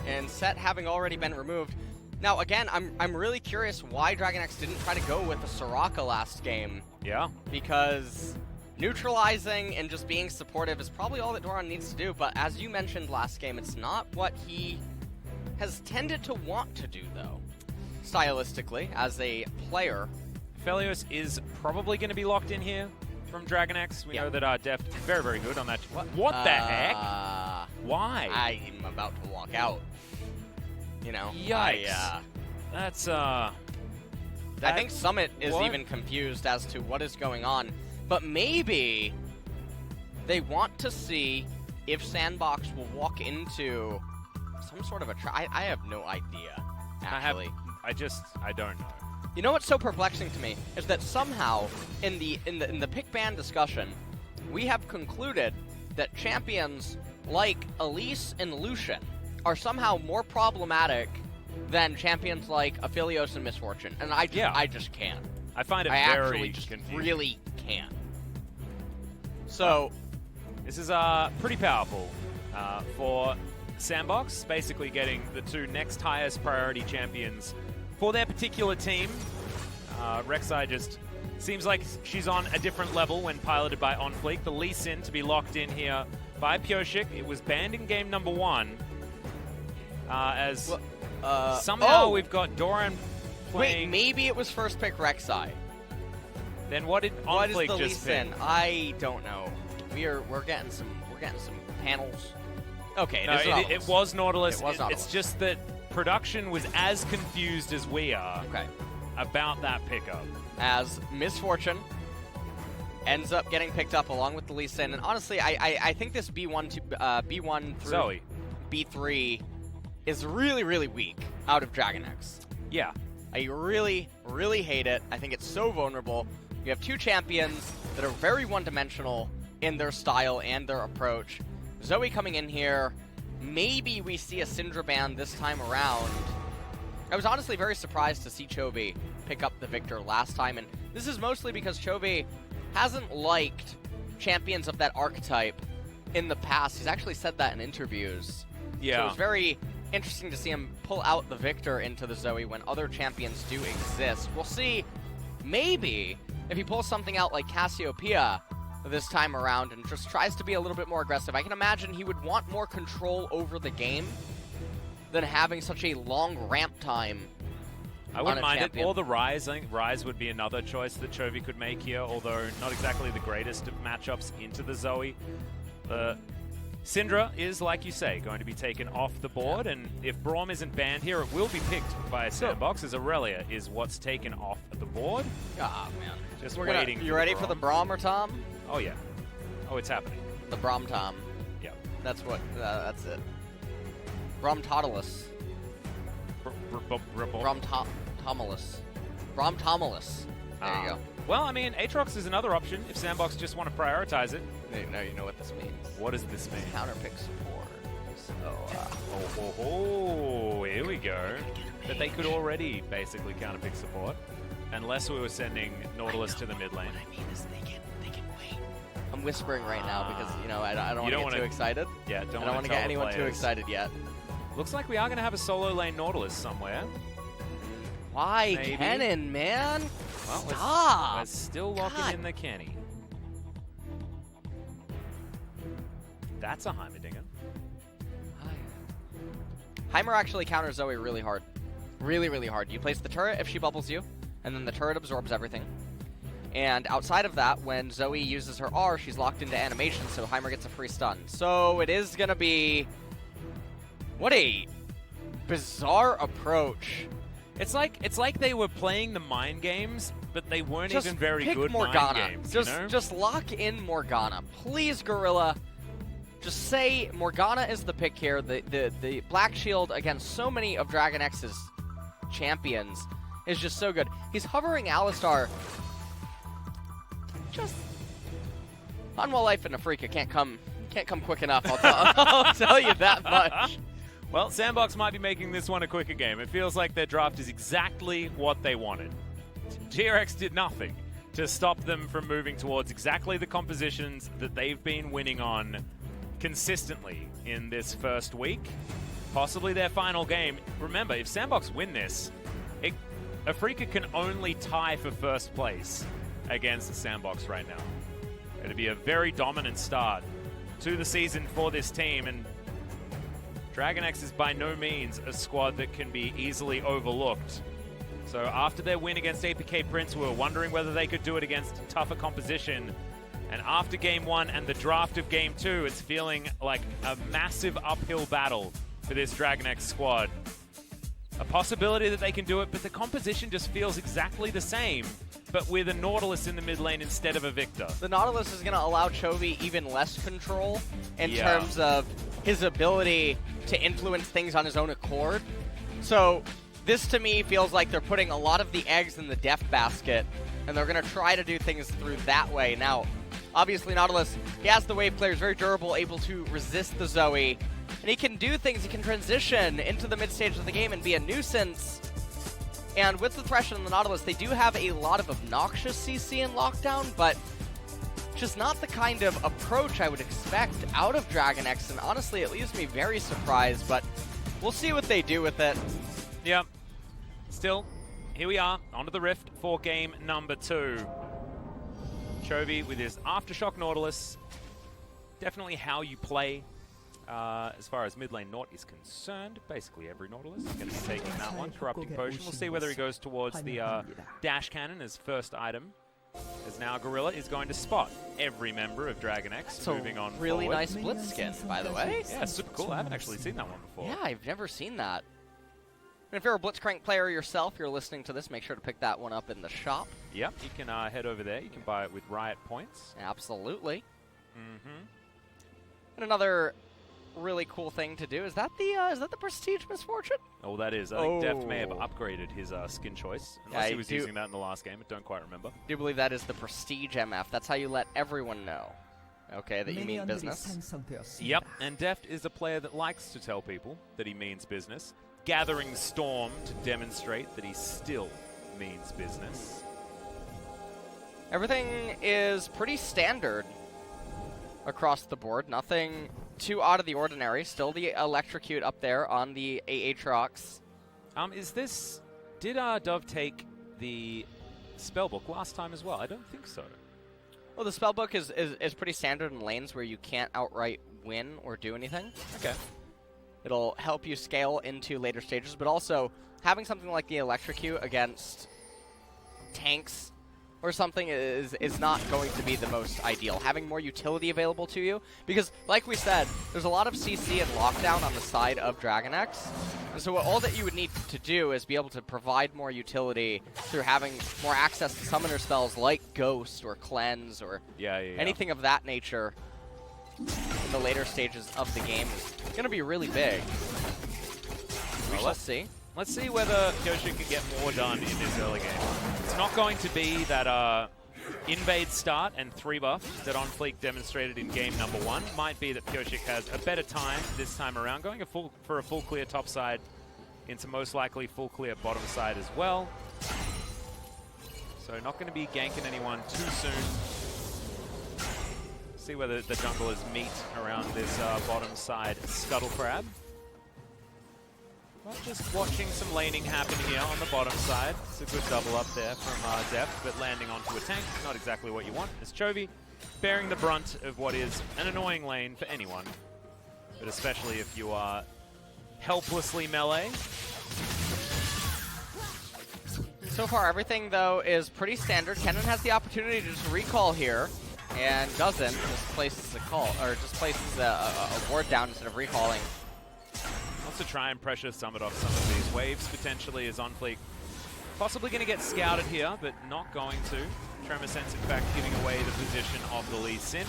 And set having already been removed. Now again, I'm really curious why DragonX didn't try to go with the Soraka last game. Yeah. Because neutralizing and just being supportive is probably all that Doran needs to do, but as you mentioned last game, it's not what he has tended to want to do though, stylistically, as a player. Felios is probably going to be locked in here from DragonX. We know that our def is very, very good on that. What the heck? Why? I'm about to walk out. You know? Yikes. That's, I think Summit is even confused as to what is going on, but maybe they want to see if SANDBOX will walk into some sort of a I have no idea, actually. I don't know. You know what's so perplexing to me is that somehow in the pick ban discussion, we have concluded that champions like Elise and Lucian are somehow more problematic than champions like Aphelios and Misfortune, and I just can't. I find it I very actually just confusing. really can't. So this is pretty powerful for SANDBOX, basically getting the two next highest priority champions for their particular team. Rek'Sai just seems like she's on a different level when piloted by OnFleek. The Lee Sin to be locked in here by Pyoshik. It was banned in game number 1. Somehow we've got Doran playing. Wait, maybe it was first pick Rek'Sai. Then what did OnFleek just pick? I don't know. We're getting some panels. Okay, no, it was Nautilus. It was Nautilus. It's just that production was as confused as we are about that pickup. As Misfortune ends up getting picked up along with the Lee Sin, and honestly, I think this B1 through Zoe. B3 is really, really weak out of DragonX. Yeah. I really, really hate it. I think it's so vulnerable. You have two champions that are very one-dimensional in their style and their approach. Zoe coming in here, maybe we see a Syndra ban this time around. I was honestly very surprised to see Chovy pick up the victor last time, and this is mostly because Chovy hasn't liked champions of that archetype in the past. He's actually said that in interviews. Yeah. So it was very interesting to see him pull out the victor into the Zoe when other champions do exist. We'll see, maybe, if he pulls something out like Cassiopeia this time around and just tries to be a little bit more aggressive. I can imagine he would want more control over the game than having such a long ramp time. I wouldn't mind it. Or the Ryze. I think Ryze would be another choice that Chovy could make here, although not exactly the greatest of matchups into the Zoe. Syndra is, like you say, going to be taken off the board, and if Braum isn't banned here, it will be picked by SANDBOX, as Aurelia is what's taken off the board. Ah, man. Just waiting. You ready for the Braum, Tom? Oh, yeah. Oh, it's happening. The Braum Tom. Yeah. That's what, that's it. Braum Totalus. Braum Tomalus. Braum Tomalus. There you go. Well, I mean, Aatrox is another option if SANDBOX just want to prioritize it. Now you know what this means. What does this mean? Counterpick support. So, here we go. But they could already basically counterpick support, unless we were sending Nautilus to the mid lane. What I mean is they can wait. I'm whispering right now because, you know, I don't want to get too excited. Yeah, I don't want to get anyone too excited yet. Looks like we are going to have a solo lane Nautilus somewhere. Why Cannon, man? Well, stop! We're still locking in the Kenny. That's a Heimerdinger. Heimer actually counters Zoe really hard. Really, really hard. You place the turret if she bubbles you, and then the turret absorbs everything. And outside of that, when Zoe uses her R, she's locked into animation, so Heimer gets a free stun. So it is going to be... What a bizarre approach. It's like they were playing the mind games, but they weren't even very good Morgana. mind games. Just lock in Morgana. Please, Gorilla. Just say Morgana is the pick here. The Black Shield against so many of DragonX's champions is just so good. He's hovering Alistar. Just Unwell Life and Afrika can't come quick enough. I'll tell you that much. Well, SANDBOX might be making this one a quicker game. It feels like their draft is exactly what they wanted. DRX did nothing to stop them from moving towards exactly the compositions that they've been winning on consistently in this first week. Possibly their final game. Remember, if SANDBOX win this, Afrika can only tie for first place against SANDBOX right now. It'll be a very dominant start to the season for this team, and DragonX is by no means a squad that can be easily overlooked. So after their win against APK Prince, we were wondering whether they could do it against tougher composition. And after Game 1 and the draft of Game 2, it's feeling like a massive uphill battle for this DragonX squad. A possibility that they can do it, but the composition just feels exactly the same, but with a Nautilus in the mid lane instead of a Victor. The Nautilus is going to allow Chovy even less control in terms of his ability to influence things on his own accord. So this to me feels like they're putting a lot of the eggs in the Deft basket, and they're going to try to do things through that way. Now, obviously Nautilus, he has the wave players, very durable, able to resist the Zoe, and he can do things, he can transition into the mid stage of the game and be a nuisance. And with the Thresh and the Nautilus, they do have a lot of obnoxious CC in lockdown, but just not the kind of approach I would expect out of DragonX, and honestly, it leaves me very surprised, but we'll see what they do with it. Yeah. Still, here we are, onto the Rift for game number 2. Chovy with his Aftershock Nautilus. Definitely how you play as far as mid lane Naut is concerned. Basically every Nautilus is going to be taking that one. Corrupting Potion. We'll see whether he goes towards the Dash Cannon as first item. As now Gorilla is going to spot every member of DragonX moving on really forward. nice Blitz skin, by the way. Yeah, super cool. I haven't actually seen that one before. Yeah, I've never seen that. And if you're a Blitzcrank player yourself, you're listening to this, make sure to pick that one up in the shop. Yep, you can head over there. You can buy it with Riot points. Absolutely. Mm-hmm. And another really cool thing to do, is that the Prestige Misfortune? Oh, that is. I think Deft may have upgraded his skin choice. Unless he was using that in the last game. I don't quite remember. I do believe that is the Prestige MF. That's how you let everyone know. Okay, that you mean business. Yep, and Deft is a player that likes to tell people that he means business. Gathering Storm to demonstrate that he still means business. Everything is pretty standard across the board. Nothing too out of the ordinary. Still the Electrocute up there on the Aatrox. Did Dove take the Spellbook last time as well? I don't think so. Well, the Spellbook is pretty standard in lanes where you can't outright win or do anything. Okay. It'll help you scale into later stages, but also having something like the Electrocute against tanks or something is not going to be the most ideal. Having more utility available to you, because like we said, there's a lot of CC and lockdown on the side of DragonX, and so all that you would need to do is be able to provide more utility through having more access to summoner spells like Ghost or Cleanse or anything of that nature in the later stages of the game is going to be really big. We shall see. Let's see whether Kyoshi can get more done in this early game. It's not going to be that invade start and 3 buff that On Fleek demonstrated in game number 1. Might be that Kyoshik has a better time this time around, going for a full clear top side into most likely full clear bottom side as well. So not going to be ganking anyone too soon. See whether the junglers meet around this bottom side Scuttle Crab. Well, just watching some laning happen here on the bottom side. It's a good double up there from Deft, but landing onto a tank, not exactly what you want. As Chovy bearing the brunt of what is an annoying lane for anyone, but especially if you are helplessly melee. So far, everything, though, is pretty standard. Kennen has the opportunity to just recall here, and doesn't. Just places a call, or just places a ward down instead of recalling. Wants to try and pressure Summit off some of these waves, potentially, as On Fleek possibly going to get scouted here, but not going to. Tremor Sense, in fact, giving away the position of the Lee Sin.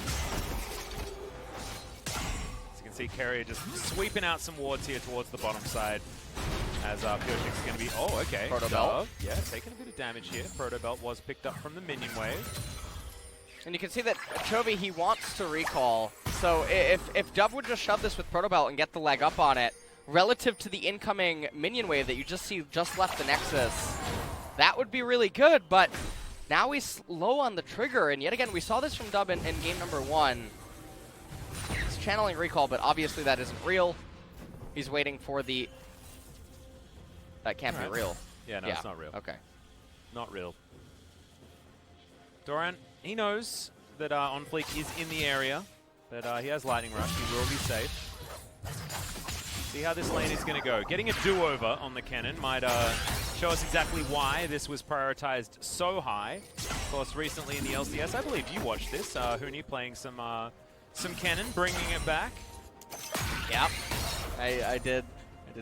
As you can see, Carrier just sweeping out some wards here towards the bottom side. As Pioshik's going to be... Oh, okay. Protobelt. Yeah, taking a bit of damage here. Protobelt was picked up from the minion wave. And you can see that Chovy, he wants to recall. So if Dove would just shove this with Protobelt and get the leg up on it, relative to the incoming minion wave that you just see just left the Nexus, that would be really good, but now he's low on the trigger, and yet again, we saw this from Dub in game number 1. channeling recall, but obviously that isn't real. He's waiting for the... That can't be real. Yeah, no, it's not real. Okay. Not real. Doran, he knows that OnFleek is in the area, but he has Lightning Rush. He will be safe. See how this lane is going to go. Getting a do-over on the cannon might show us exactly why this was prioritized so high. Of course, recently in the LCS, I believe you watched this. Huni playing some cannon, bringing it back. Yep, I did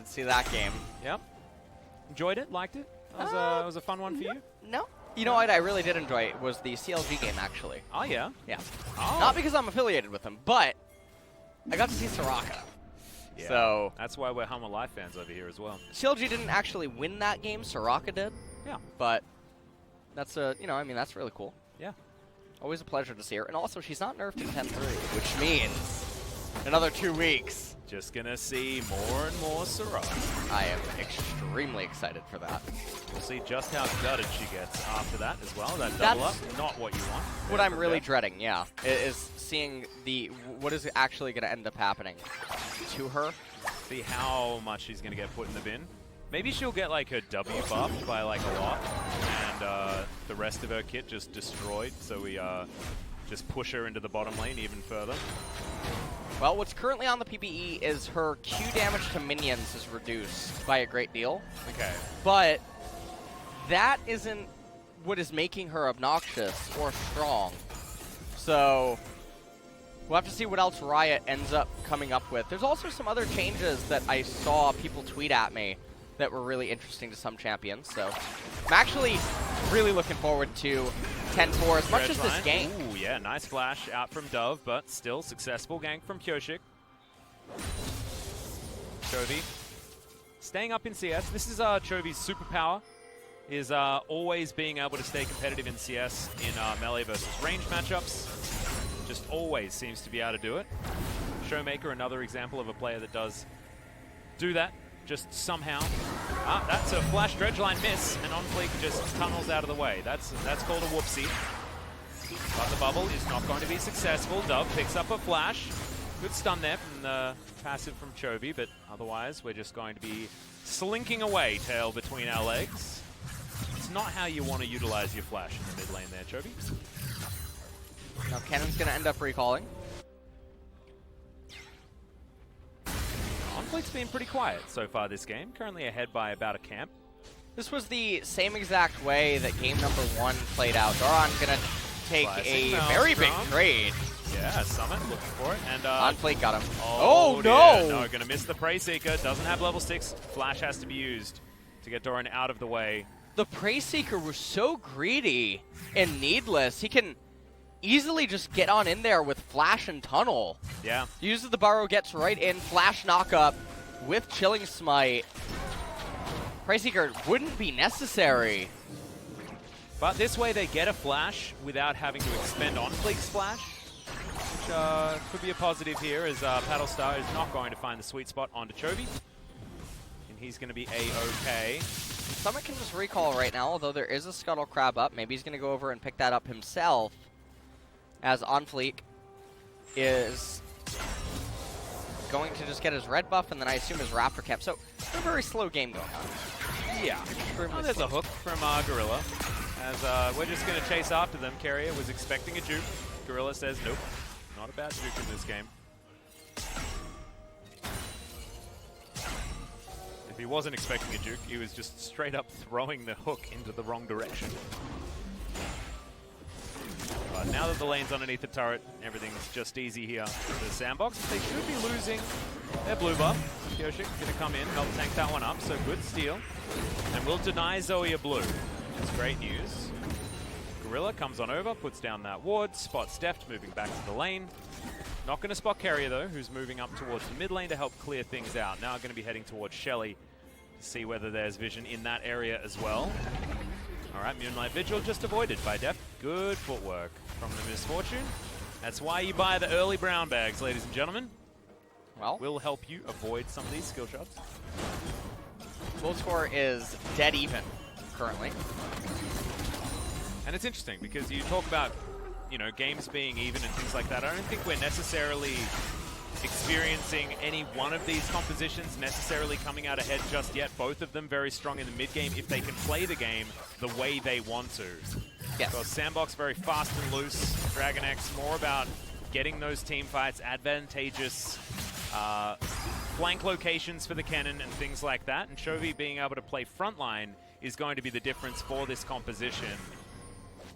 see that game. Yep. Enjoyed it? Liked it? It was a fun one for you? No. You know what I really did enjoy was the CLG game, actually. Oh, yeah? Yeah. Oh. Not because I'm affiliated with them, but I got to see Soraka. Yeah. So that's why we're Hummer Live fans over here as well. CLG didn't actually win that game. Soraka did. Yeah. But that's that's really cool. Yeah. Always a pleasure to see her. And also, she's not nerfed in 10-3, which means another 2 weeks. Just gonna see more and more Soraka. I am extremely excited for that. We'll see just how gutted she gets after that as well. That double up, not what you want. What I'm really dreading, yeah, is seeing what is actually going to end up happening to her. See how much she's gonna get put in the bin. Maybe she'll get like her W buffed by like a lot, and the rest of her kit just destroyed. So we just push her into the bottom lane even further. Well, what's currently on the PBE is her Q damage to minions is reduced by a great deal. Okay. But that isn't what is making her obnoxious or strong. So we'll have to see what else Riot ends up coming up with. There's also some other changes that I saw people tweet at me that were really interesting to some champions. So I'm actually really looking forward to 10-4 as much as this gank. Ooh, yeah, nice flash out from Dove, but still successful gank from Kyoshik. Chovy staying up in CS. This is Chovy's superpower, is always being able to stay competitive in CS in melee versus range matchups. Just always seems to be able to do it. Showmaker, another example of a player that does do that. Just somehow. That's a flash dredgeline miss, and OnFleek just tunnels out of the way. That's called a whoopsie. But the bubble is not going to be successful. Dove picks up a flash. Good stun there from the passive from Chovy, but otherwise we're just going to be slinking away, tail between our legs. It's not how you want to utilize your flash in the mid lane there, Chovy. Now Cannon's going to end up recalling. OnFleek's been pretty quiet so far this game, currently ahead by about a camp. This was the same exact way that game number 1 played out. Doran going to take a very big trade. Yeah, Summit looking for it. And OnFleek got him. Oh, no! No, going to miss the Prey Seeker. Doesn't have level 6. Flash has to be used to get Doran out of the way. The Prey Seeker was so greedy and needless. He can easily just get on in there with Flash and Tunnel. Yeah. Uses the burrow, gets right in, Flash knock up with Chilling Smite. Prey Seeker wouldn't be necessary. But this way they get a flash without having to expend OnFleek's flash, which could be a positive here, as Paddlestar is not going to find the sweet spot onto Chovy. And he's going to be A-OK. Summit can just recall right now, although there is a Scuttle Crab up. Maybe he's going to go over and pick that up himself, as OnFleek is going to just get his red buff, and then I assume his Raptor Camp. So, a very slow game going on. Yeah. Oh, there's a hook from Gorilla, as we're just going to chase after them. Carrier was expecting a juke. Gorilla says, nope, not a bad juke in this game. If he wasn't expecting a juke, he was just straight up throwing the hook into the wrong direction. But now that the lane's underneath the turret, everything's just easy here for the SANDBOX. They should be losing their blue buff. Kyoshik going to come in, help tank that one up, so good steal. And will deny Zoe a blue. That's great news. Gorilla comes on over, puts down that ward, spots Deft moving back to the lane. Not going to spot Carrier though, who's moving up towards the mid lane to help clear things out. Now going to be heading towards Shelly to see whether there's vision in that area as well. Alright, Moonlight Vigil just avoided by Deft. Good footwork from the Misfortune. That's why you buy the early brown bags, ladies and gentlemen. Well, will help you avoid some of these skill shots. Goal score is dead even currently. And it's interesting because you talk about, you know, games being even and things like that. I don't think we're necessarily experiencing any one of these compositions necessarily coming out ahead just yet. Both of them very strong in the mid game if they can play the game the way they want to. Yes. So SANDBOX very fast and loose. DragonX more about getting those team fights, advantageous flank locations for the cannon and things like that. And Chovy being able to play frontline is going to be the difference for this composition.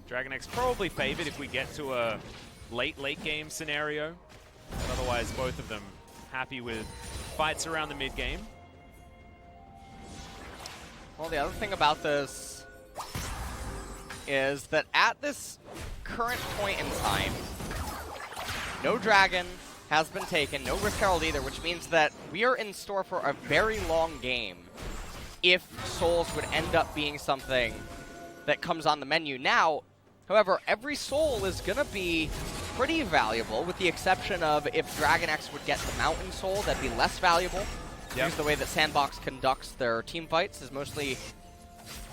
DragonX probably favored if we get to a late game scenario. But otherwise, both of them happy with fights around the mid game. Well, the other thing about this is that at this current point in time, no dragon has been taken, no Rift Herald either, which means that we are in store for a very long game if souls would end up being something that comes on the menu. Now, however, every soul is going to be pretty valuable, with the exception of if DragonX would get the Mountain Soul, that'd be less valuable. Yep. Here's the way that SANDBOX conducts their team fights, is mostly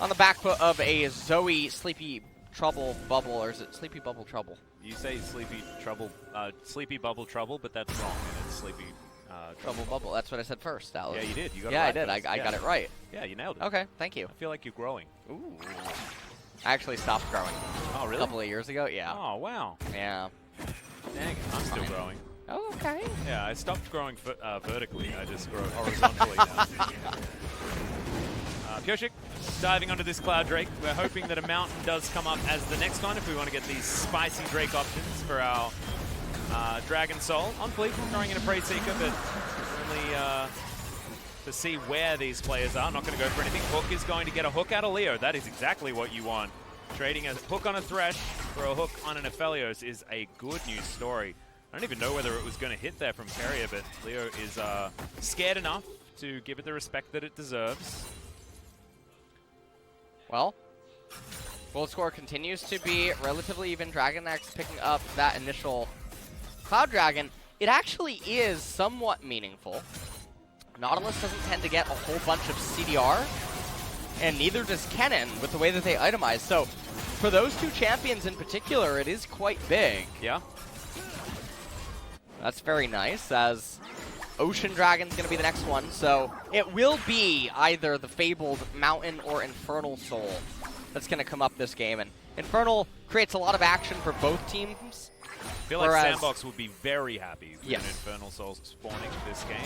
on the back foot of a Zoe Sleepy Trouble Bubble, or is it Sleepy Bubble Trouble? You say Sleepy Bubble Trouble, but that's wrong. It's Sleepy Trouble Bubble. That's what I said first, Alex. Yeah, you did. You got yeah, it right. I did. I got it right. Yeah, you nailed it. Okay, thank you. I feel like you're growing. Ooh. I actually stopped growing. Oh, really? A couple of years ago, yeah. Oh, wow. Yeah. Dang it. I'm still growing. Oh, okay. Yeah, I stopped growing vertically. I just grow horizontally now. Pyoshik diving onto this Cloud Drake. We're hoping that a Mountain does come up as the next one if we want to get these spicy Drake options for our Dragon Soul. On fleek, throwing in a Prey Seeker, but only to see where these players are. Not going to go for anything. Hook is going to get a hook out of Leo. That is exactly what you want. Trading a hook on a Thresh for a hook on an Aphelios is a good news story. I don't even know whether it was going to hit there from Carrier, but Leo is scared enough to give it the respect that it deserves. Well, goal score continues to be relatively even. DragonX picking up that initial Cloud Dragon. It actually is somewhat meaningful. Nautilus doesn't tend to get a whole bunch of CDR, and neither does Kennen with the way that they itemize. So for those two champions in particular, it is quite big. Yeah. That's very nice, as Ocean Dragon's going to be the next one. So it will be either the fabled Mountain or Infernal Soul that's going to come up this game. And Infernal creates a lot of action for both teams. I feel like SANDBOX would be very happy with an Infernal Soul spawning this game.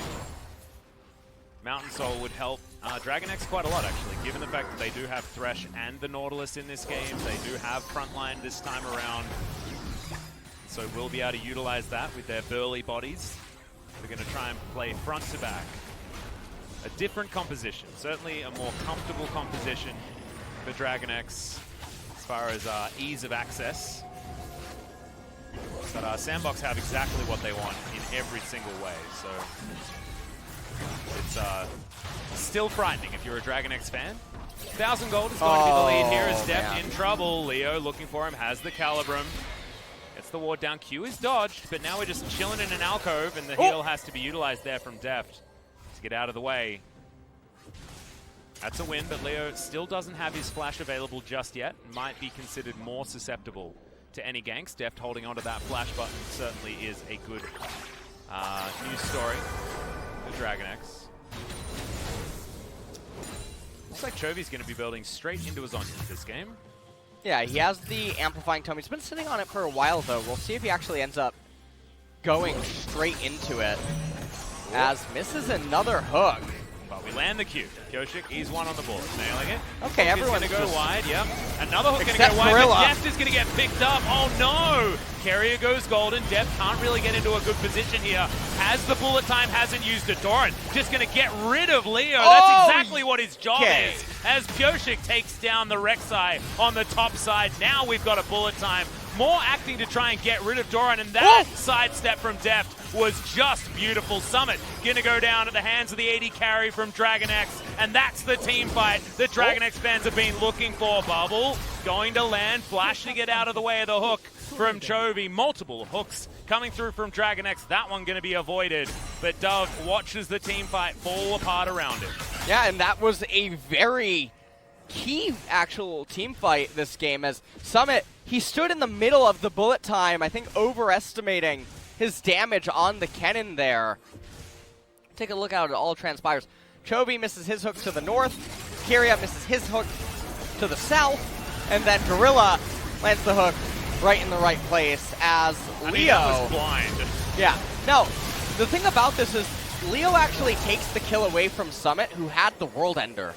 Mountain Soul would help DragonX quite a lot, actually, given the fact that they do have Thresh and the Nautilus in this game. They do have Frontline this time around. So we'll be able to utilize that with their burly bodies. We're going to try and play front to back. A different composition, certainly a more comfortable composition for DragonX as far as ease of access. But SANDBOX have exactly what they want in every single way. So it's still frightening if you're a DragonX fan. 1,000 gold is going to be the lead here as Deft in trouble. Leo looking for him, has the Calibrum. Gets the ward down. Q is dodged, but now we're just chilling in an alcove, and the heal has to be utilized there from Deft to get out of the way. That's a win, but Leo still doesn't have his flash available just yet. Might be considered more susceptible to any ganks. Deft holding onto that flash button certainly is a good news story for DragonX. Looks like Chovy's going to be building straight into his Onion this game. Yeah, he has the Amplifying Tome. He's been sitting on it for a while, though. We'll see if he actually ends up going straight into it. As misses another hook. But we land the Q. Pyoshik, he's one on the board, nailing it. Okay, everyone's going to go wide, yep. Another hook going to Except go wide, Gorilla. but Deft is going to get picked up. Oh no! Carrier goes golden. Deft can't really get into a good position here. Has the bullet time, hasn't used it. Doran just going to get rid of Leo. That's exactly what his job is. As Pyoshik takes down the Rek'Sai on the top side. Now we've got a bullet time. More acting to try and get rid of Doran, and that sidestep from Deft was just beautiful. Summit gonna go down at the hands of the AD carry from DragonX, and that's the team fight that DragonX fans have been looking for. Bubble going to land, Flash to get out of the way of the hook from Chovy. Multiple hooks coming through from DragonX. That one gonna be avoided, but Dove watches the team fight fall apart around him. Yeah, and that was a very key actual team fight this game, as Summit, he stood in the middle of the bullet time, I think overestimating his damage on the cannon there. Take a look how it all transpires. Chovy misses his hook to the north, Kyria misses his hook to the south, and then Gorilla lands the hook right in the right place as Leo... that was blind. Yeah. Now, the thing about this is Leo actually takes the kill away from Summit, who had the World Ender.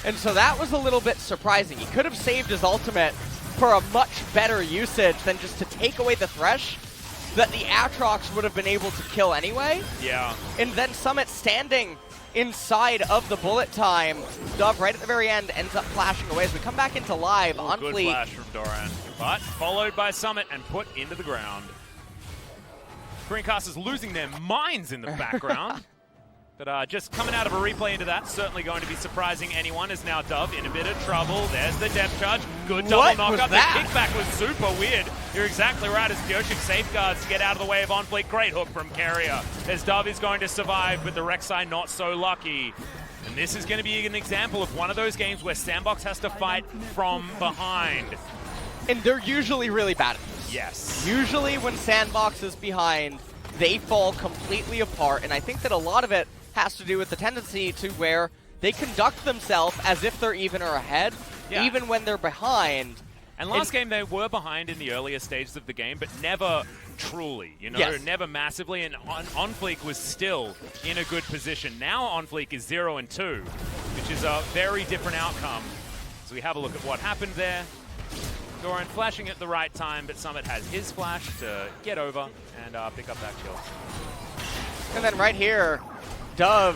And so that was a little bit surprising. He could have saved his ultimate for a much better usage than just to take away the Thresh that the Aatrox would have been able to kill anyway. Yeah. And then Summit standing inside of the bullet time. Dove right at the very end ends up flashing away as we come back into live on Good Fleet. flash from Doran, but followed by Summit and put into the ground. Screencasters losing their minds in the background. But just coming out of a replay into that, certainly going to be surprising anyone, is now Dove in a bit of trouble. There's the depth charge. Good double knockup. The kickback was super weird. You're exactly right as Pioshik safeguards to get out of the way of OnFleek. Great hook from Carrier as Dove is going to survive, but the Rek'Sai not so lucky. And this is going to be an example of one of those games where SANDBOX has to fight from behind. And they're usually really bad at this. Yes. Usually when SANDBOX is behind, they fall completely apart, and I think that a lot of it has to do with the tendency to where they conduct themselves as if they're even or ahead, even when they're behind. And last game they were behind in the earlier stages of the game, but never truly, you know, never massively, and OnFleek was still in a good position. Now OnFleek is 0-2, which is a very different outcome. So we have a look at what happened there. Doran flashing at the right time, but Summit has his flash to get over and pick up that kill. And then right here, Dove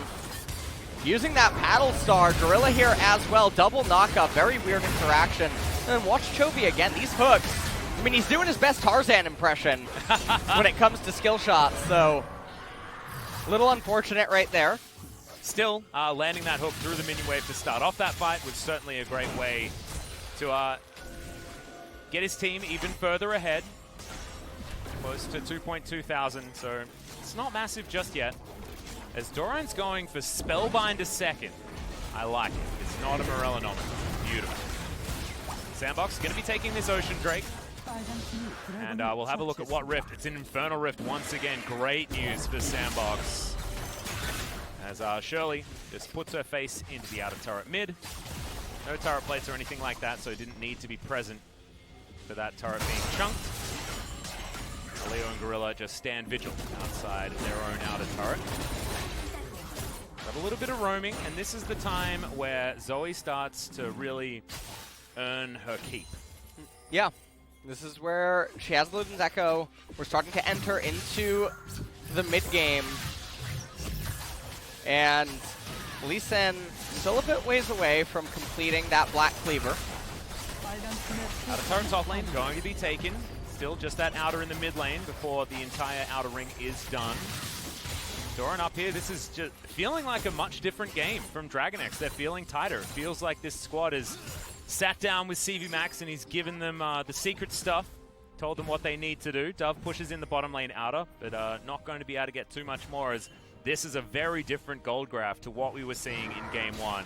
using that paddle star, Gorilla here as well, double knockup, very weird interaction. And then watch Chovy again, these hooks. I mean, he's doing his best Tarzan impression when it comes to skill shots, so a little unfortunate right there. Still, landing that hook through the minion wave to start off that fight was certainly a great way to get his team even further ahead. Close to 2.2 thousand, so it's not massive just yet. As Doran's going for Spellbind a second. I like it. It's not a Morellonometer. Beautiful. SANDBOX going to be taking this Ocean Drake. And we'll have a look at what Rift. It's an Infernal Rift once again. Great news for SANDBOX. As Shirley just puts her face into the outer turret mid. No turret plates or anything like that, so didn't need to be present for that turret being chunked. Leo and Gorilla just stand vigil outside their own outer turret. Got a little bit of roaming, and this is the time where Zoe starts to really earn her keep. Yeah, this is where she has Luden's Echo. We're starting to enter into the mid-game. And Lee Sin still a bit ways away from completing that Black Cleaver. Outer turret top lane going to be taken. Still just that outer in the mid lane before the entire outer ring is done. Doran up here, this is just feeling like a much different game from DragonX. They're feeling tighter. It feels like this squad has sat down with CV Max and he's given them the secret stuff, told them what they need to do. Dove pushes in the bottom lane outer, but not going to be able to get too much more, as this is a very different gold graph to what we were seeing in game one.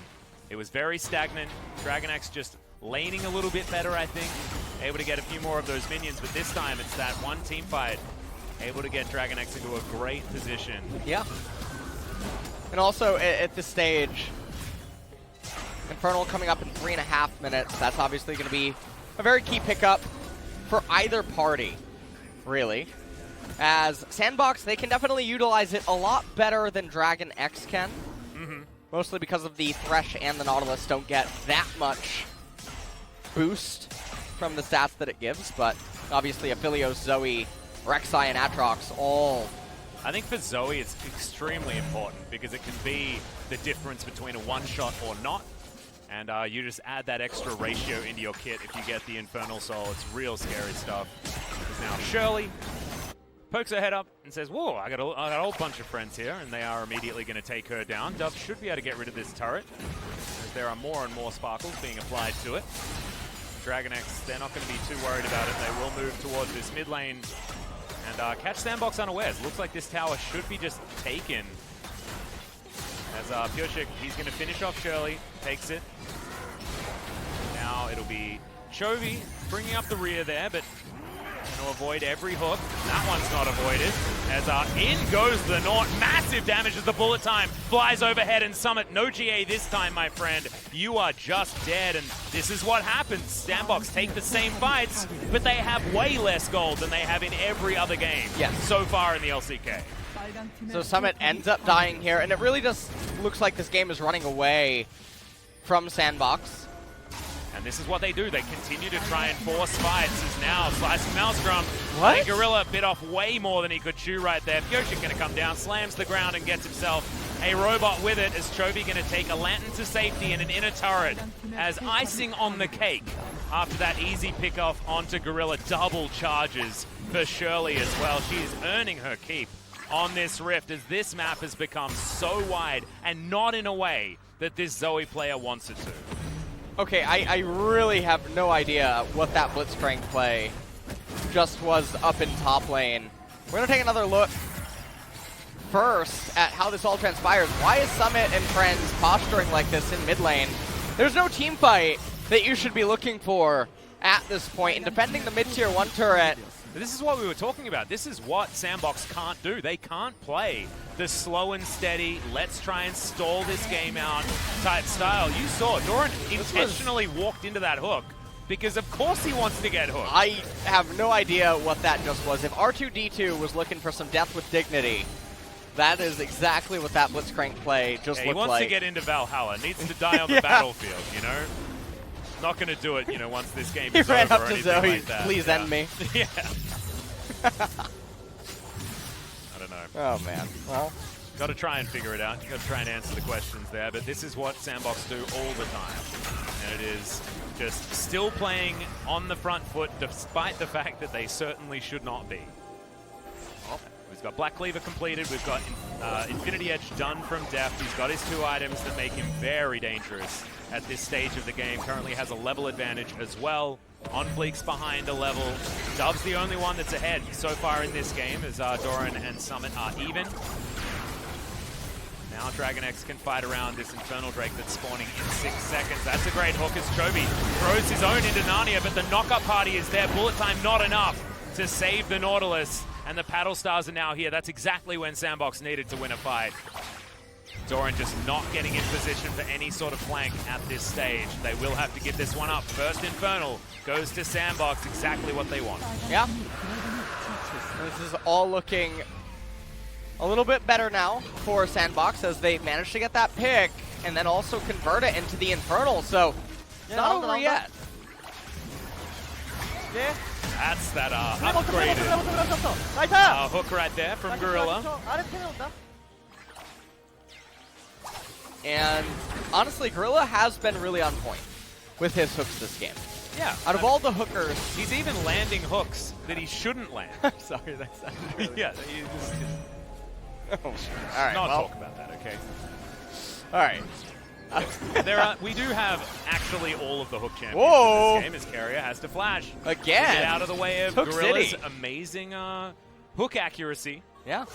It was very stagnant. DragonX just laning a little bit better, I think. Able to get a few more of those minions, but this time it's that one team fight. Able to get DragonX into a great position. Yeah. And also at this stage, Infernal coming up in 3.5 minutes. That's obviously going to be a very key pickup for either party, really. As SANDBOX, they can definitely utilize it a lot better than DragonX can. Mostly because of the Thresh and the Nautilus don't get that much boost from the stats that it gives, but obviously Aphelios, Zoe, Rek'Sai, and Aatrox all... I think for Zoe it's extremely important because it can be the difference between a one-shot or not, and you just add that extra ratio into your kit if you get the Infernal Soul. It's real scary stuff. Because now Shirley pokes her head up and says, whoa, I got a whole bunch of friends here, and they are immediately going to take her down. Dove should be able to get rid of this turret, as there are more and more sparkles being applied to it. DragonX, they're not going to be too worried about it. They will move towards this mid lane and catch SANDBOX unawares. Looks like this tower should be just taken. As Pioshik, he's going to finish off Shirley, takes it. Now it'll be Chovy bringing up the rear there, but Gonna avoid every hook. That one's not avoided. As in goes the Nort. Massive damage as the bullet time flies overhead, and Summit, no GA this time, my friend. You are just dead, and this is what happens. SANDBOX take the same fights, but they have way less gold than they have in every other game so far in the LCK. So Summit ends up dying here, and it really just looks like this game is running away from SANDBOX. And this is what they do. They continue to try and force fights. As now slicing Maelstrom. What? I think Gorilla bit off way more than he could chew right there. Pyosik going to come down, slams the ground, and gets himself a robot with it. As Chovy going to take a lantern to safety and an inner turret as icing on the cake after that easy pickoff onto Gorilla. Double charges for Shirley as well. She is earning her keep on this Rift, as this map has become so wide, and not in a way that this Zoe player wants it to. Okay, I really have no idea what that Blitzcrank play just was up in top lane. We're going to take another look first at how this all transpires. Why is Summit and friends posturing like this in mid lane? There's no team fight that you should be looking for at this point in defending the mid-tier 1 turret. This is what we were talking about. This is what SANDBOX can't do. They can't play the slow and steady, let's try and stall this game out type style. You saw Doran intentionally walked into that hook because of course he wants to get hooked. I have no idea what that just was. If R2-D2 was looking for some death with dignity, that is exactly what that Blitzcrank play just looked like. He wants to get into Valhalla, needs to die on the battlefield, you know? Not going to do it, you know, once this game is over. He ran up to anything Zoe, like that. Please end me. Yeah. I don't know. Oh, man. Well, got to try and figure it out. Got to try and answer the questions there. But this is what SANDBOX do all the time. And it is just still playing on the front foot, despite the fact that they certainly should not be. We've got Black Cleaver completed. We've got Infinity Edge done from Deft. He's got his 2 items that make him very dangerous at this stage of the game. Currently has a level advantage as well. On Fleek's behind a level. Dove's the only one that's ahead so far in this game, as Doran and Summit are even. Now DragonX can fight around this Infernal Drake that's spawning in 6 seconds. That's a great hook as Chovy throws his own into Narnia, but the knockup party is there. Bullet time not enough to save the Nautilus, and the Paddle Stars are now here. That's exactly when SANDBOX needed to win a fight. Doran just not getting in position for any sort of flank at this stage. They will have to give this one up. First Infernal goes to SANDBOX, exactly what they want. Yeah. This is all looking a little bit better now for SANDBOX, as they managed to get that pick and then also convert it into the Infernal. So it's not over yet. That's that upgraded hook right there from Gorilla. And honestly, Gorilla has been really on point with his hooks this game. Yeah. Out of all the hookers, he's even landing hooks that he shouldn't land. Sorry, that sounded really yeah. All right. Not talk about that, okay? All right. We do have actually all of the hook champions Whoa. in this game, as Carrier has to flash. Again. To get out of the way of Hook Gorilla's City. amazing hook accuracy. Yeah.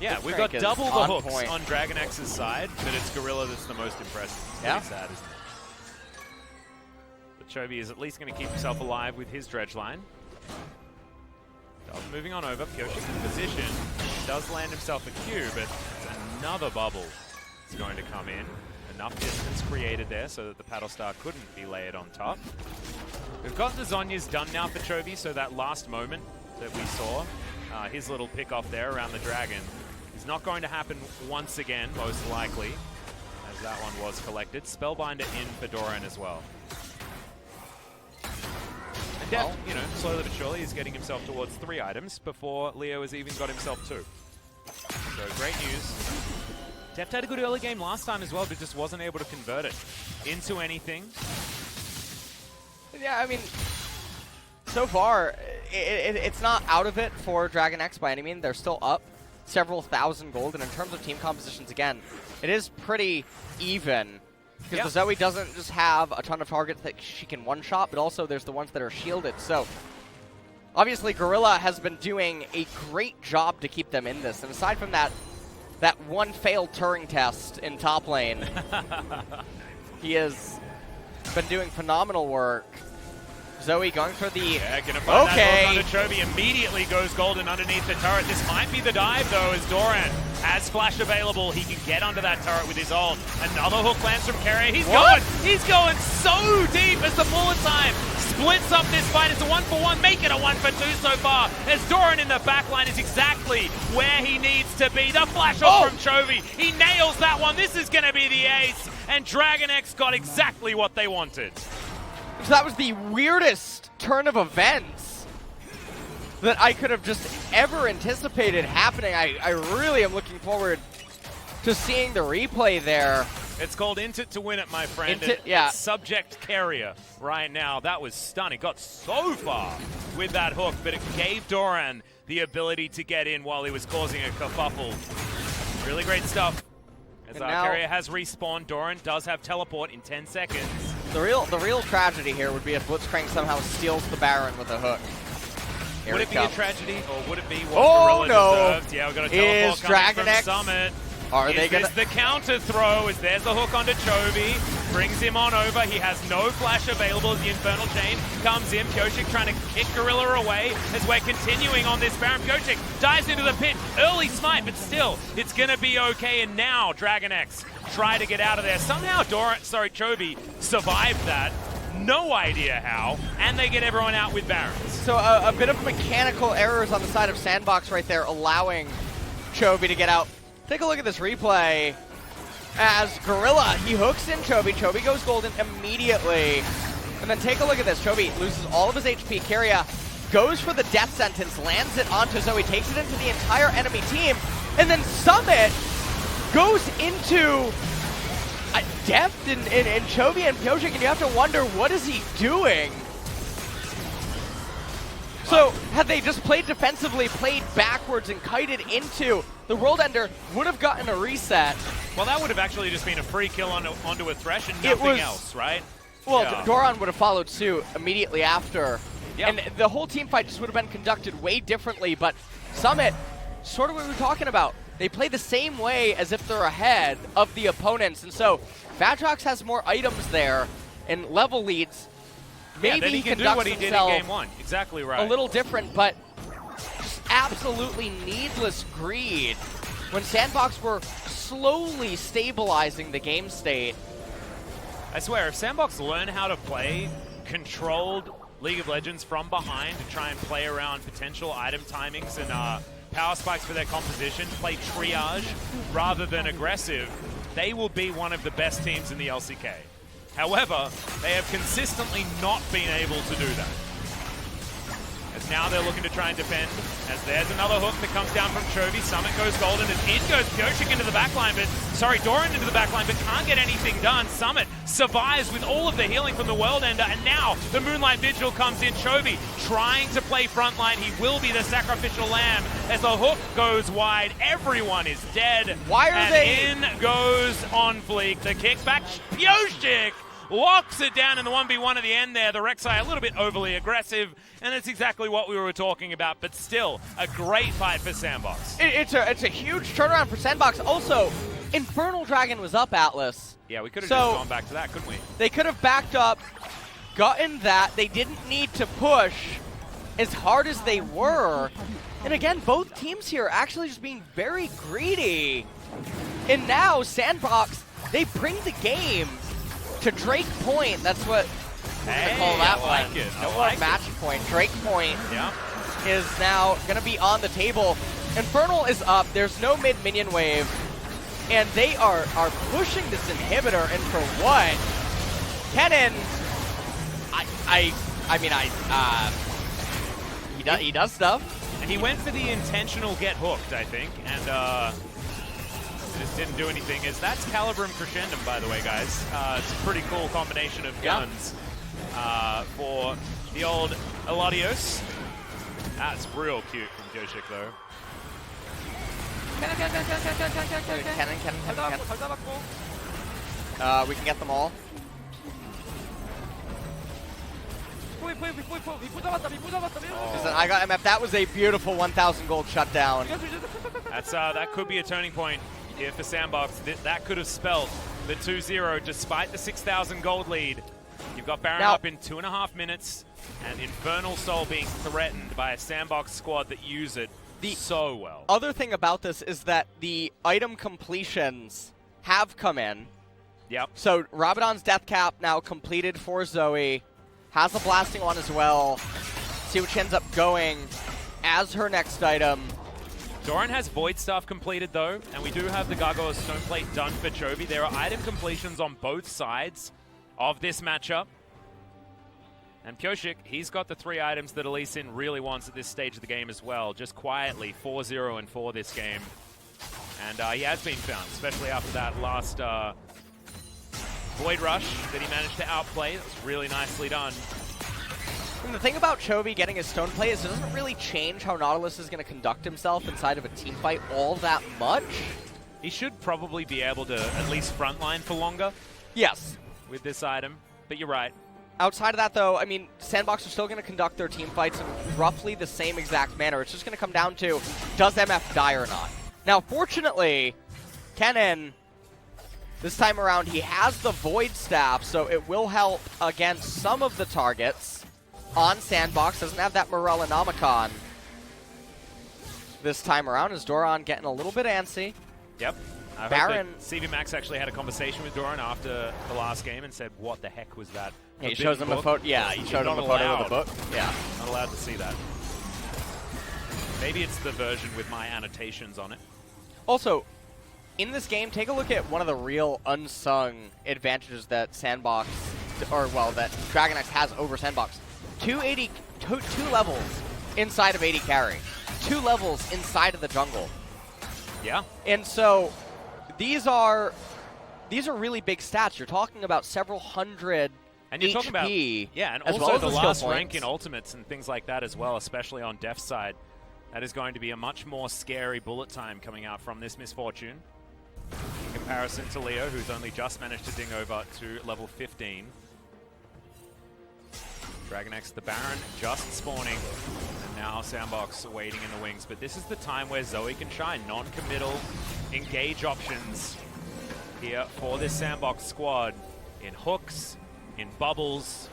Yeah, we've got double the hooks on DragonX's side, but it's Gorilla that's the most impressive. It's pretty sad, isn't it? But Chovy is at least going to keep himself alive with his dredge line. Moving on over, Pyosik in position. Does land himself a Q, but another bubble is going to come in. Enough distance created there so that the Paddle Star couldn't be layered on top. We've got the Zhonya's done now for Chovy, so that last moment that we saw, his little pick off there around the dragon, is not going to happen once again, most likely, as that one was collected. Spellbinder in for Doran as well. And Deft, you know, slowly but surely is getting himself towards 3 items before Leo has even got himself 2. So great news. Deft had a good early game last time as well, but just wasn't able to convert it into anything. Yeah, I mean, so far, it's not out of it for DragonX by any means. They're still up several thousand gold, and in terms of team compositions, again, it is pretty even. Because the Zoe doesn't just have a ton of targets that she can one-shot, but also there's the ones that are shielded. So, obviously, Gorilla has been doing a great job to keep them in this. And aside from that one failed Turing test in top lane, he has been doing phenomenal work. Zoe going for the... Yeah, gonna find that hook onto Chovy. Immediately goes golden underneath the turret. This might be the dive, though, as Doran has flash available. He can get onto that turret with his ult. Another hook lands from Carrier. He's going so deep as the bullet time splits up this fight. It's a 1-for-1, make it a 1-for-2 so far, as Doran in the backline is exactly where he needs to be. The flash off from Chovy. He nails that one. This is going to be the ace, and DragonX got exactly what they wanted. So that was the weirdest turn of events that I could have just ever anticipated happening. I really am looking forward to seeing the replay there. It's called Int It to win it, my friend. It's subject Carrier right now. That was stunning. Got so far with that hook, but it gave Doran the ability to get in while he was causing a kerfuffle. Really great stuff. As Carrier has respawned, Doran does have teleport in 10 seconds. The real tragedy here would be if Blitzcrank somehow steals the Baron with a hook. Would it be a tragedy, or would it be what Gorilla deserves? Yeah, we've got a teleport coming from Summit. Is this the counter throw? As there's the hook onto Chovy, brings him on over. He has no flash available as the Infernal Chain comes in. Piochik trying to kick Gorilla away as we're continuing on this Baron. Piochik dives into the pit. Early smite, but still, it's going to be okay. And now DragonX try to get out of there. Somehow Chovy survived that. No idea how. And they get everyone out with Barons. So a bit of mechanical errors on the side of SANDBOX right there, allowing Chovy to get out. Take a look at this replay as Gorilla, he hooks in Chovy. Chovy goes golden immediately. And then take a look at this. Chovy loses all of his HP. Carrier goes for the death sentence, lands it onto Zoe, takes it into the entire enemy team. And then Summit goes into depth in Chovy and Piochik, and you have to wonder, what is he doing? So, had they just played defensively, played backwards, and kited into the World Ender, would have gotten a reset. Well, that would have actually just been a free kill onto a Thresh and nothing else, right? Well, yeah. Doran would have followed suit immediately after. Yep. And the whole team fight just would have been conducted way differently, but Summit, sort of what we were talking about, they play the same way as if they're ahead of the opponents, and so Fatrox has more items there and level leads. Maybe he can do what he did in game one. Exactly right. A little different, but just absolutely needless greed when SANDBOX were slowly stabilizing the game state. I swear, if SANDBOX learn how to play controlled League of Legends from behind to try and play around potential item timings and power spikes for their composition, play triage rather than aggressive, they will be one of the best teams in the LCK. However, they have consistently not been able to do that. As now they're looking to try and defend, as there's another hook that comes down from Chovy. Summit goes golden, as in goes Piochik into the backline, Doran into the backline, but can't get anything done. Summit survives with all of the healing from the World Ender, and now the Moonlight Vigil comes in. Chovy trying to play frontline. He will be the sacrificial lamb as the hook goes wide. Everyone is dead. Why are they? In goes on fleek. The kickback. Piochik locks it down in the 1v1 at the end there. The Rek'Sai a little bit overly aggressive, and it's exactly what we were talking about, but still a great fight for SANDBOX. It's a huge turnaround for SANDBOX. Also, Infernal Dragon was up, Atlas. Yeah, we could have just gone back to that, couldn't we? They could have backed up, gotten that. They didn't need to push as hard as they were. And again, both teams here actually just being very greedy. And now SANDBOX, they bring the game to Drake Point. That's what we're going to call that one. I like it. No more match point. Drake Point is now going to be on the table. Infernal is up. There's no mid-minion wave. And they are pushing this inhibitor. And for what? Kennen, he does stuff. And he went for the intentional get hooked, I think. And just didn't do anything. That's Calibrum Crescendum, by the way, guys. It's a pretty cool combination of guns for the old Eladios. That's real cute from Piochik, though. We can get them all. Listen, I got MF. That was a beautiful 1,000 gold shutdown. That could be a turning point here for SANDBOX. That could have spelled the 2-0 despite the 6,000 gold lead. You've got Baron Now, up in 2.5 minutes, and Infernal Soul being threatened by a SANDBOX squad that use it so well. Other thing about this is that the item completions have come in. Yep. So Rabadon's Death Cap now completed for Zoe. Has a blasting one as well. See what she ends up going as her next item. Doran has Void Staff completed though, and we do have the Gargoyle Stoneplate done for Chovy. There are item completions on both sides of this matchup. And Pyosik, he's got the 3 items that Elysian really wants at this stage of the game as well. Just quietly, 4-0 and 4 this game. And he has been found, especially after that last Void Rush that he managed to outplay. That was really nicely done. And the thing about Chovy getting his stone plate is it doesn't really change how Nautilus is going to conduct himself inside of a team fight all that much. He should probably be able to at least frontline for longer. Yes. With this item, but you're right. Outside of that, though, I mean, SANDBOX are still going to conduct their team fights in roughly the same exact manner. It's just going to come down to, does MF die or not? Now, fortunately, Kennen, this time around, he has the Void Staff, so it will help against some of the targets on SANDBOX. Doesn't have that Morellonomicon this time around. Is Doran getting a little bit antsy? Yep. Baron. CV Max actually had a conversation with Doran after the last game and said, what the heck was that? Yeah, he shows him a photo. Yeah, he showed him a photo of the book. Yeah. Not allowed to see that. Maybe it's the version with my annotations on it. Also, in this game, take a look at one of the real unsung advantages that SANDBOX, or well, that DragonX has over SANDBOX. 2 levels inside of 80 carry. 2 levels inside of the jungle. Yeah. And so, these are really big stats. You're talking about several hundred and you're HP, talking about, yeah, and as also well as the skill last points. rank in ultimates and things like that as well, especially on Def's side. That is going to be a much more scary bullet time coming out from this Misfortune in comparison to Leo, who's only just managed to ding over to level 15. DragonX, the Baron just spawning, and now SANDBOX waiting in the wings. But this is the time where Zoe can shine. Non-committal engage options here for this SANDBOX squad in hooks, in bubbles.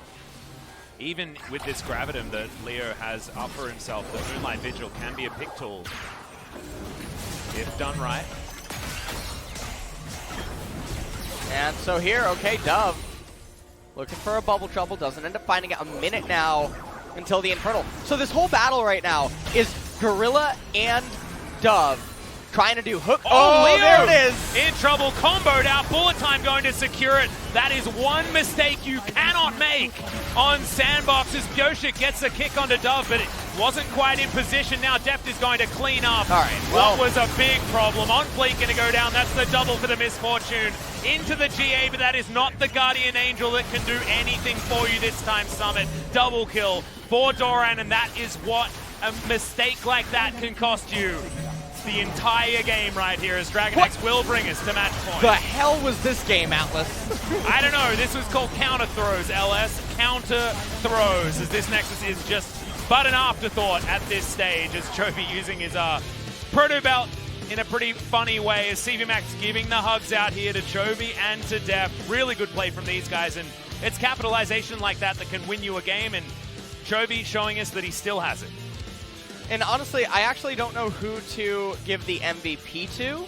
Even with this Gravitum that Leo has up for himself, the Moonlight Vigil can be a pick tool if done right. And so here, okay, Dove looking for a bubble trouble, doesn't end up finding it. A minute now until the Infernal. So this whole battle right now is Gorilla and Dove trying to do hook. Oh, Leo! There it is! In trouble, comboed out, bullet time going to secure it. That is one mistake you cannot make on SANDBOX as Pyosik gets a kick onto Dove, but it wasn't quite in position. Now Deft is going to clean up. All right, well, what was a big problem. On Fleet going to go down. That's the double for the Misfortune. Into the GA, but that is not the Guardian Angel that can do anything for you this time, Summit. Double kill for Doran, and that is what a mistake like that can cost you the entire game right here, as DragonX will bring us to match point. The hell was this game, Atlas? I don't know. This was called counter throws, LS. Counter throws, as this Nexus is just but an afterthought at this stage, as Chovy using his proto belt in a pretty funny way, as CV Max giving the hugs out here to Chovy and to Def. Really good play from these guys, and it's capitalization like that that can win you a game, and Chovy showing us that he still has it. And honestly, I actually don't know who to give the MVP to.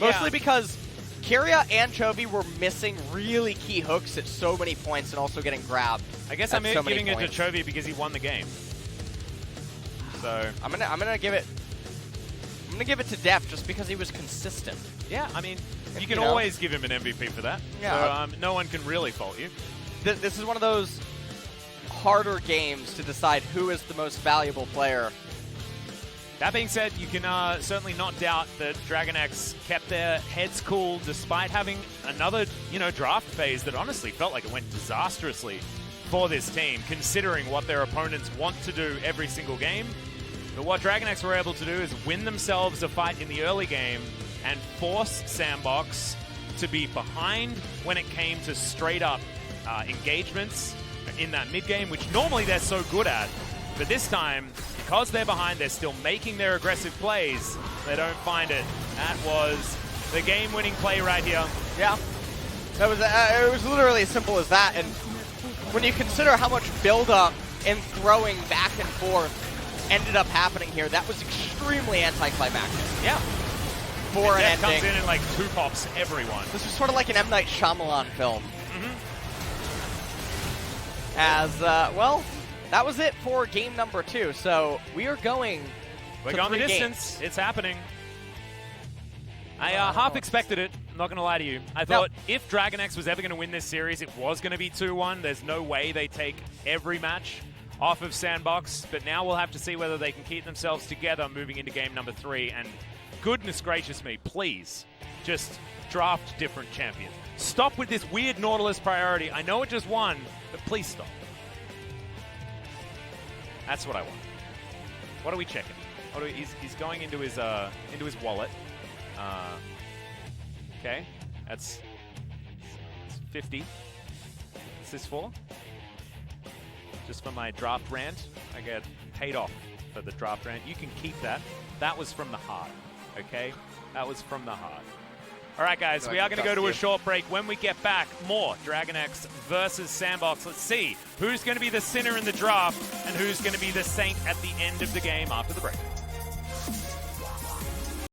Mostly because Kyria and Chovy were missing really key hooks at so many points and also getting grabbed. I guess I'm giving it to Chovy because he won the game. So I'm gonna give it to Def just because he was consistent. Yeah, I mean, you can always give him an MVP for that. Yeah. So no one can really fault you. This is one of those harder games to decide who is the most valuable player. That being said, you can certainly not doubt that DragonX kept their heads cool despite having another, draft phase that honestly felt like it went disastrously for this team, considering what their opponents want to do every single game. But what DragonX were able to do is win themselves a fight in the early game and force SANDBOX to be behind when it came to straight-up engagements in that mid-game, which normally they're so good at. But this time, because they're behind, they're still making their aggressive plays. They don't find it. That was the game-winning play right here. Yeah. That was it was literally as simple as that. And when you consider how much build-up and throwing back and forth ended up happening here, that was extremely anticlimactic. Yeah. For an ending. Comes in and like two pops everyone. This was sort of like an M. Night Shyamalan film. As, well, that was it for game number 2. So we are going We're to going the 3 distance. games. It's happening. I half expected it, not going to lie to you. I thought if DragonX was ever going to win this series, it was going to be 2-1. There's no way they take every match off of SANDBOX, but now we'll have to see whether they can keep themselves together moving into game number 3. And goodness gracious me, please, just draft different champions. Stop with this weird Nautilus priority. I know it just won, but please stop. That's what I want. What are we checking? He's going into his wallet. Okay, that's 50. What's this for? Just for my draft rant. I get paid off for the draft rant. You can keep that. That was from the heart, okay? That was from the heart. All right, guys, we are going to go to a short break. When we get back, more DragonX versus SANDBOX. Let's see who's going to be the sinner in the draft and who's going to be the saint at the end of the game after the break.